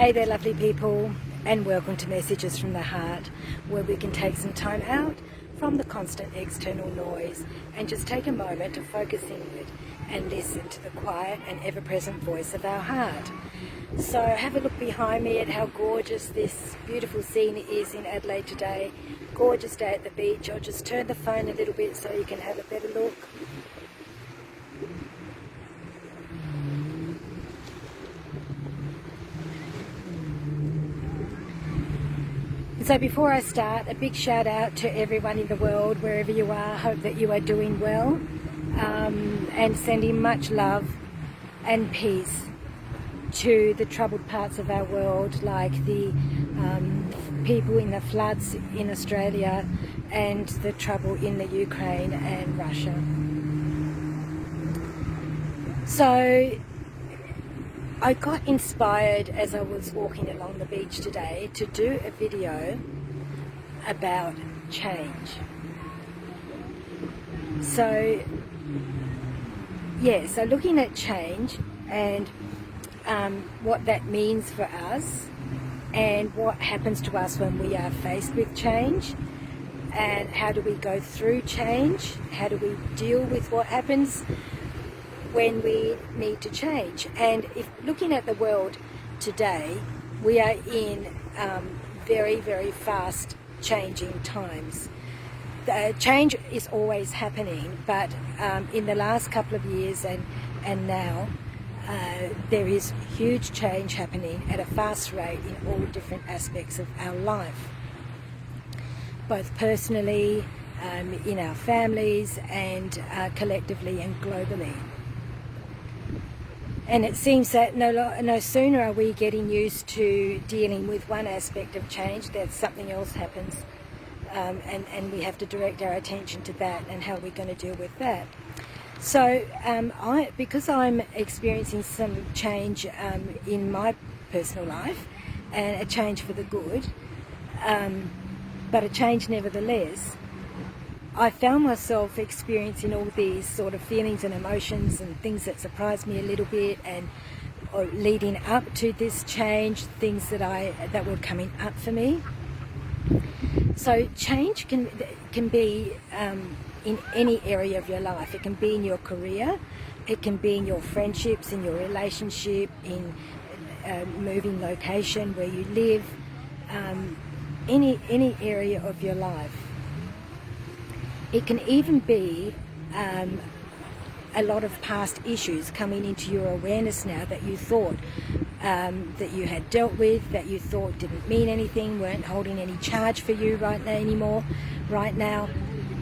Hey there, lovely people, and welcome to Messages from the Heart, where we can take some time out from the constant external noise and just take a moment to focus inward and listen to the quiet and ever-present voice of our heart. So have a look behind me at how gorgeous this beautiful scene is in Adelaide today. Gorgeous day at the beach. I'll just turn the phone a little bit so you can have a better look. So before I start, a big shout out to everyone in the world, wherever you are. Hope that you are doing well, and sending much love and peace to the troubled parts of our world, like the people in the floods in Australia and the trouble in the Ukraine and Russia. So I got inspired as I was walking along the beach today to do a video about change. So looking at change and what that means for us and what happens to us when we are faced with change, and how do we go through change, how do we deal with what happens when we need to change. And if looking at the world today, we are in very, very fast changing times. Change is always happening, but in the last couple of years and now, there is huge change happening at a fast rate in all different aspects of our life, both personally, in our families, and collectively and globally. And it seems that no sooner are we getting used to dealing with one aspect of change, that something else happens, and we have to direct our attention to that and how we're going to deal with that. So because I'm experiencing some change in my personal life, and a change for the good, but a change nevertheless, I found myself experiencing all these sort of feelings and emotions and things that surprised me a little bit, and leading up to this change, things that were coming up for me. So change can be in any area of your life. It can be in your career, it can be in your friendships, in your relationship, in moving location where you live, any area of your life. It can even be a lot of past issues coming into your awareness now that you thought that you had dealt with, that you thought didn't mean anything, weren't holding any charge for you right now,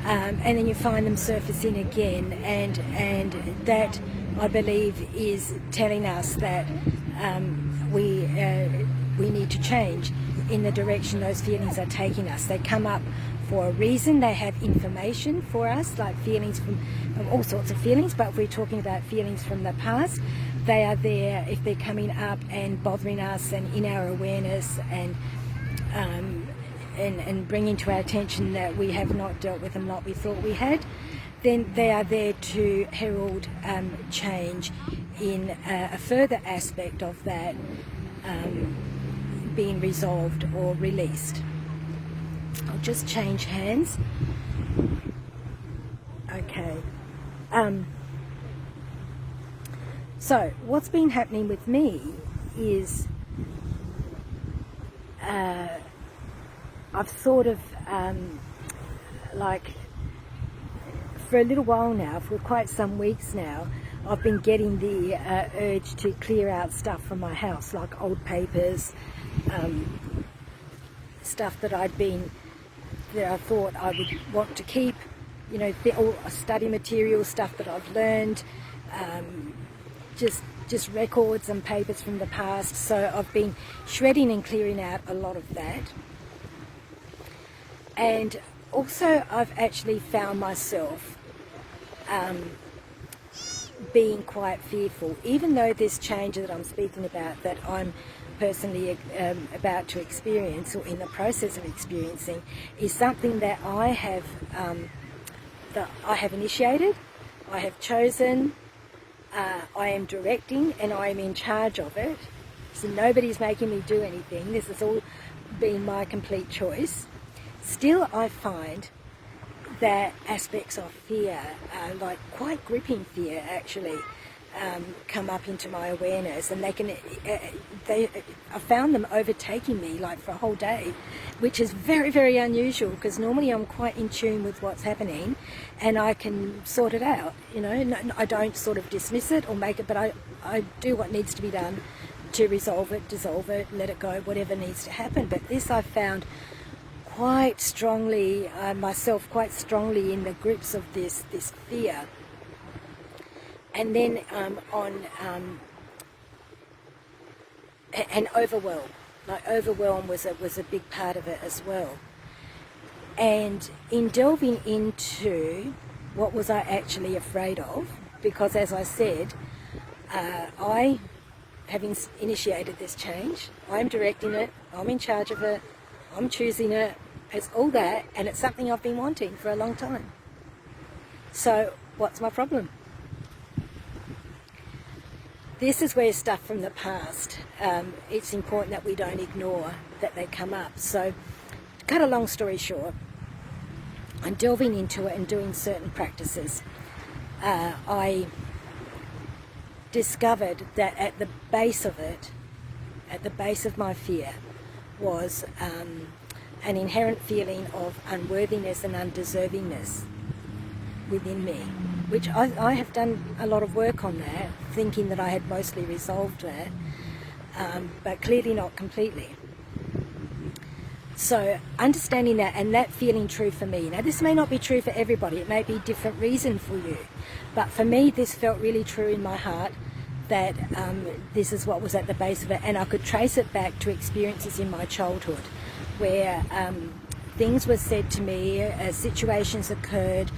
and then you find them surfacing again, and that, I believe, is telling us that we need to change in the direction those feelings are taking us. They come up for a reason. They have information for us, like feelings from all sorts of feelings, but if we're talking about feelings from the past, they are there if they're coming up and bothering us and in our awareness, and bringing to our attention that we have not dealt with them like we thought we had, then they are there to herald change in a further aspect of that being resolved or released. I'll just change hands. Okay. So what's been happening with me is I've sort of like for a little while now, for quite some weeks now, I've been getting the urge to clear out stuff from my house, like old papers, stuff that I thought I would want to keep, all study material, stuff that I've learned, just records and papers from the past. So I've been shredding and clearing out a lot of that. And also I've actually found myself being quite fearful, even though this change that I'm speaking about, that I'm personally about to experience, or in the process of experiencing, is something that I have initiated, I have chosen, I am directing, and I am in charge of it. So nobody's making me do anything. This has all been my complete choice. Still, I find that aspects of fear, like quite gripping fear actually, come up into my awareness, and I found them overtaking me like for a whole day, which is very, very unusual, because normally I'm quite in tune with what's happening and I can sort it out, you know. I don't sort of dismiss it or make it, but I do what needs to be done to resolve it, dissolve it, let it go, whatever needs to happen. But this I found quite strongly, myself quite strongly in the grips of this fear. And then and overwhelm. Like overwhelm was a big part of it as well. And in delving into what was I actually afraid of, because as I said, I, having initiated this change, I'm directing it, I'm in charge of it, I'm choosing it, it's all that, and it's something I've been wanting for a long time. So what's my problem? This is where stuff from the past, it's important that we don't ignore that they come up. So, to cut a long story short, I'm delving into it and doing certain practices. I discovered that at the base of it, at the base of my fear, was an inherent feeling of unworthiness and undeservingness within me, which I have done a lot of work on that, thinking that I had mostly resolved that, but clearly not completely. So understanding that, and that feeling true for me. Now this may not be true for everybody, it may be a different reason for you, but for me this felt really true in my heart, that this is what was at the base of it, and I could trace it back to experiences in my childhood where things were said to me, situations occurred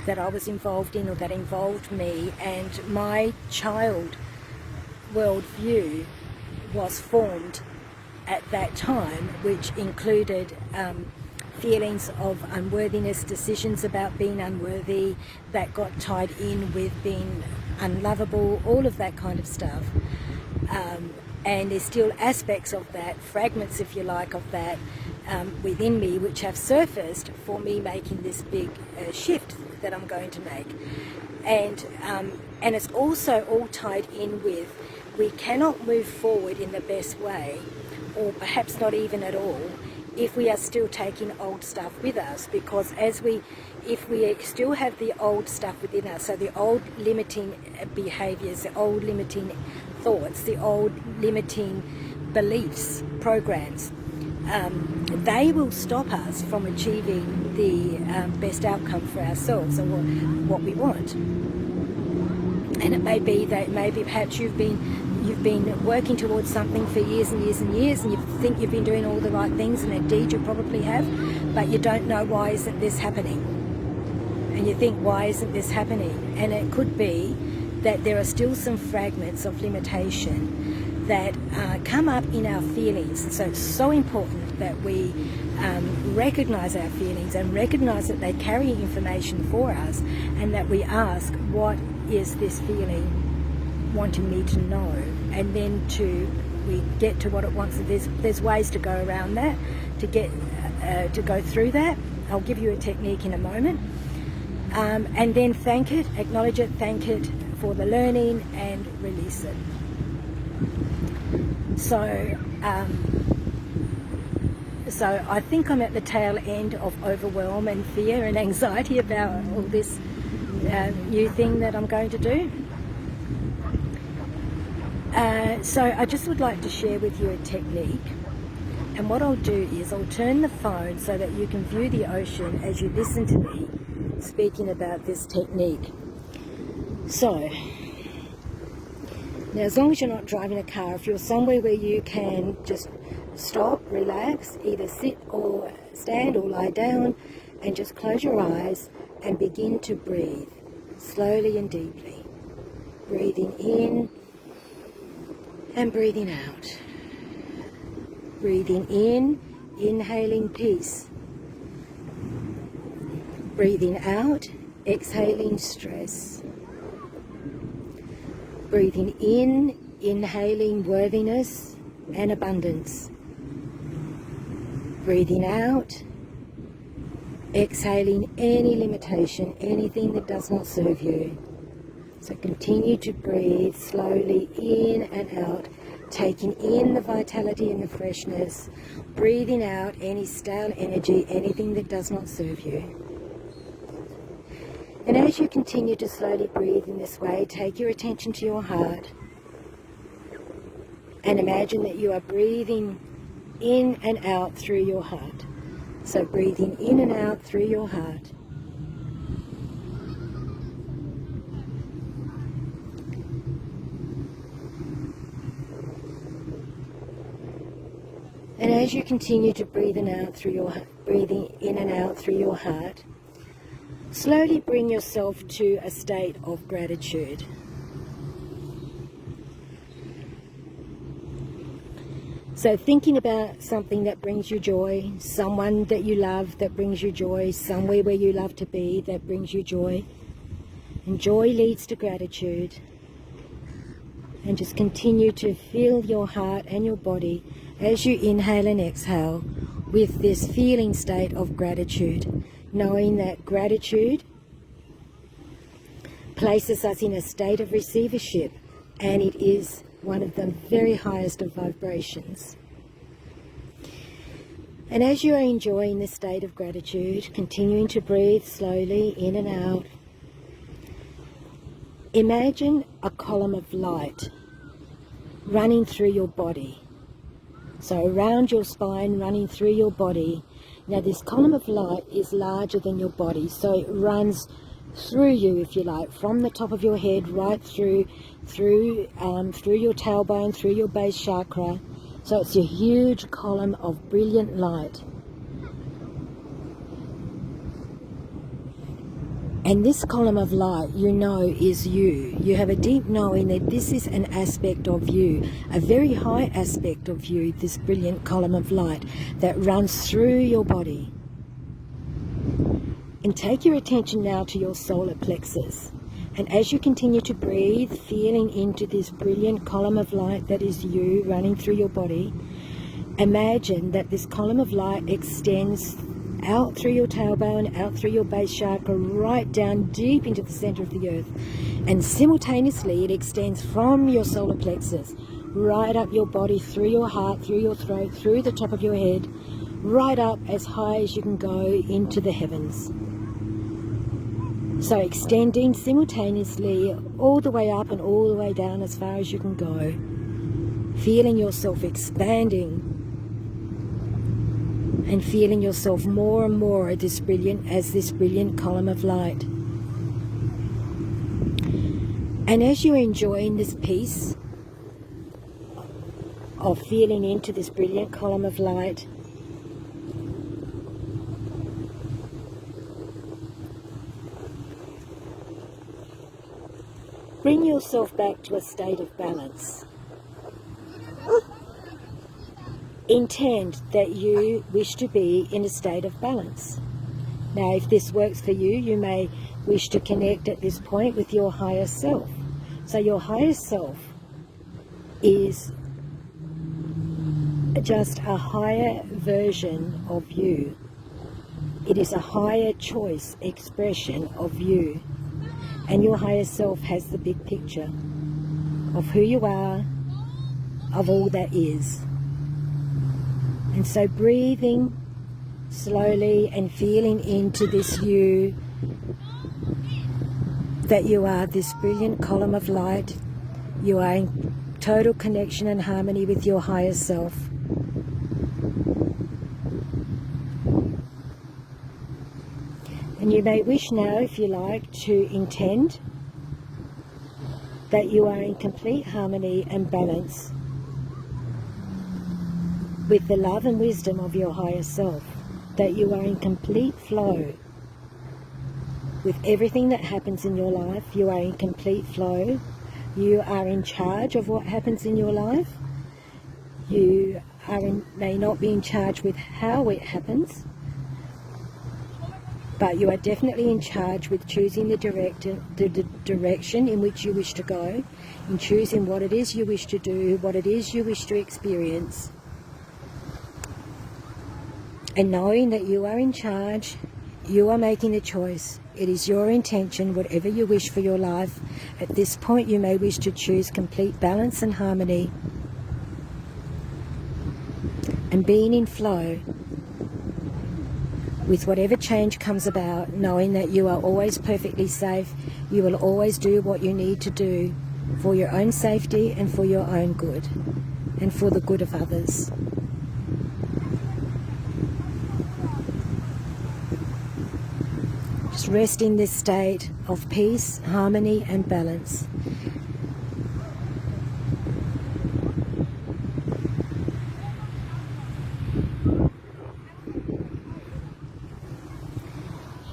that I was involved in or that involved me, and my child worldview was formed at that time, which included feelings of unworthiness, decisions about being unworthy that got tied in with being unlovable, all of that kind of stuff. And there's still aspects of that, fragments if you like, of that within me, which have surfaced for me making this big shift that I'm going to make. And it's also all tied in with, we cannot move forward in the best way, or perhaps not even at all, if we are still taking old stuff with us, because if we still have the old stuff within us, so the old limiting behaviours, the old limiting thoughts, the old limiting beliefs, programs, they will stop us from achieving the best outcome for ourselves or what we want. And it may be that perhaps you've been working towards something for years and years and years, and you think you've been doing all the right things, and indeed you probably have, but you don't know, why isn't this happening? And you think, why isn't this happening? And it could be that there are still some fragments of limitation that come up in our feelings. And so it's so important that we recognize our feelings and recognize that they carry information for us, and that we ask, what is this feeling wanting me to know? And then we get to what it wants. There's ways to go around that, to go through that. I'll give you a technique in a moment. And then thank it, acknowledge it, thank it for the learning, and release it. So I think I'm at the tail end of overwhelm and fear and anxiety about all this new thing that I'm going to do. So I just would like to share with you a technique, and what I'll do is I'll turn the phone so that you can view the ocean as you listen to me speaking about this technique. So now, as long as you're not driving a car, if you're somewhere where you can just stop, relax, either sit or stand or lie down, and just close your eyes and begin to breathe slowly and deeply. Breathing in and breathing out. Breathing in, inhaling peace. Breathing out, exhaling stress. Breathing in, inhaling worthiness and abundance. Breathing out, exhaling any limitation, anything that does not serve you. So continue to breathe slowly in and out, taking in the vitality and the freshness, breathing out any stale energy, anything that does not serve you. And as you continue to slowly breathe in this way, take your attention to your heart and imagine that you are breathing in and out through your heart. So breathing in and out through your heart. And as you continue to breathing in and out through your heart, slowly bring yourself to a state of gratitude. So thinking about something that brings you joy, someone that you love that brings you joy, somewhere where you love to be that brings you joy. And joy leads to gratitude. And just continue to fill your heart and your body as you inhale and exhale with this feeling state of gratitude, knowing that gratitude places us in a state of receivership, and it is one of the very highest of vibrations. And as you are enjoying this state of gratitude, continuing to breathe slowly in and out, imagine a column of light running through your body. So around your spine, running through your body. Now this column of light is larger than your body, so it runs through you, if you like, from the top of your head right through your tailbone, through your base chakra. So it's a huge column of brilliant light. And this column of light, you know, is you. You have a deep knowing that this is an aspect of you, a very high aspect of you, this brilliant column of light that runs through your body. And take your attention now to your solar plexus. And as you continue to breathe, feeling into this brilliant column of light that is you running through your body, imagine that this column of light extends out through your tailbone, out through your base chakra, right down deep into the center of the earth. And simultaneously it extends from your solar plexus, right up your body, through your heart, through your throat, through the top of your head, right up as high as you can go into the heavens. So extending simultaneously all the way up and all the way down as far as you can go. Feeling yourself expanding and feeling yourself more and more as this brilliant column of light. And as you're enjoying this peace of feeling into this brilliant column of light, bring yourself back to a state of balance. Intend that you wish to be in a state of balance. Now, if this works for you, you may wish to connect at this point with your higher self. So your higher self is just a higher version of you. It is a higher choice expression of you. And your higher self has the big picture of who you are, of all that is. And so breathing slowly and feeling into this you, that you are this brilliant column of light. You are in total connection and harmony with your higher self. And you may wish now, if you like, to intend that you are in complete harmony and balance with the love and wisdom of your higher self, that you are in complete flow with everything that happens in your life. You are in complete flow. You are in charge of what happens in your life. You may not be in charge with how it happens, but you are definitely in charge with choosing the direction in which you wish to go, in choosing what it is you wish to do, what it is you wish to experience, and knowing that you are in charge. You are making the choice. It is your intention, whatever you wish for your life. At this point, you may wish to choose complete balance and harmony, and being in flow with whatever change comes about, knowing that you are always perfectly safe. You will always do what you need to do for your own safety and for your own good and for the good of others. Just rest in this state of peace, harmony and balance.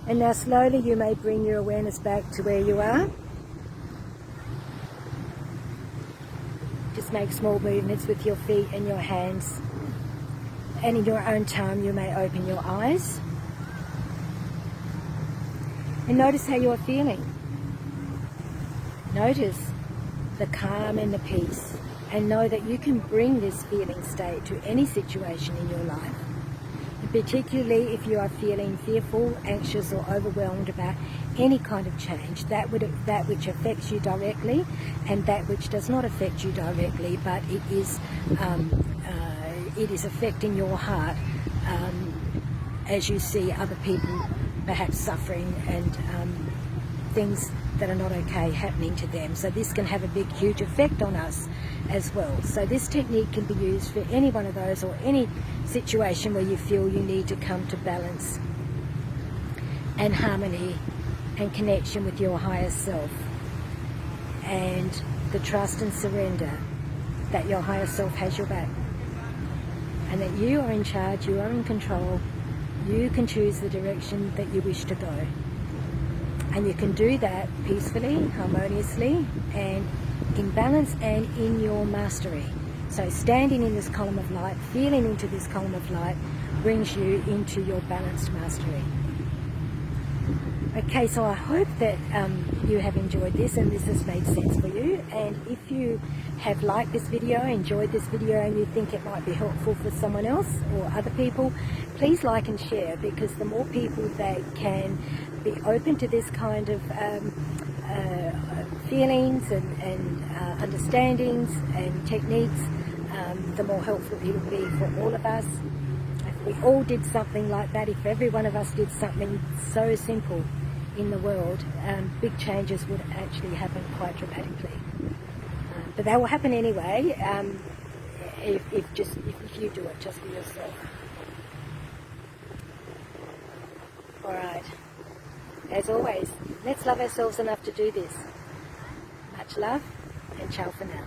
And now slowly you may bring your awareness back to where you are. Just make small movements with your feet and your hands. And in your own time you may open your eyes. And notice how you are feeling. Notice the calm and the peace. And know that you can bring this feeling state to any situation in your life. And particularly if you are feeling fearful, anxious or overwhelmed about any kind of change, that which affects you directly and that which does not affect you directly, but it is affecting your heart as you see other people perhaps suffering and things that are not okay happening to them. So this can have a big, huge effect on us as well. So this technique can be used for any one of those or any situation where you feel you need to come to balance and harmony and connection with your higher self, and the trust and surrender that your higher self has your back and that you are in charge, you are in control. You can choose the direction that you wish to go, and you can do that peacefully, harmoniously and in balance and in your mastery. So standing in this column of light, feeling into this column of light, brings you into your balanced mastery. Okay, so I hope that you have enjoyed this and this has made sense for you. And if you have liked this video, enjoyed this video, and you think it might be helpful for someone else or other people, please like and share, because the more people that can be open to this kind of feelings and understandings and techniques, the more helpful it will be for all of us. If we all did something like that, if every one of us did something so simple in the world, big changes would actually happen quite dramatically. But that will happen anyway, if you do it just for yourself. Alright, as always, let's love ourselves enough to do this. Much love, and ciao for now.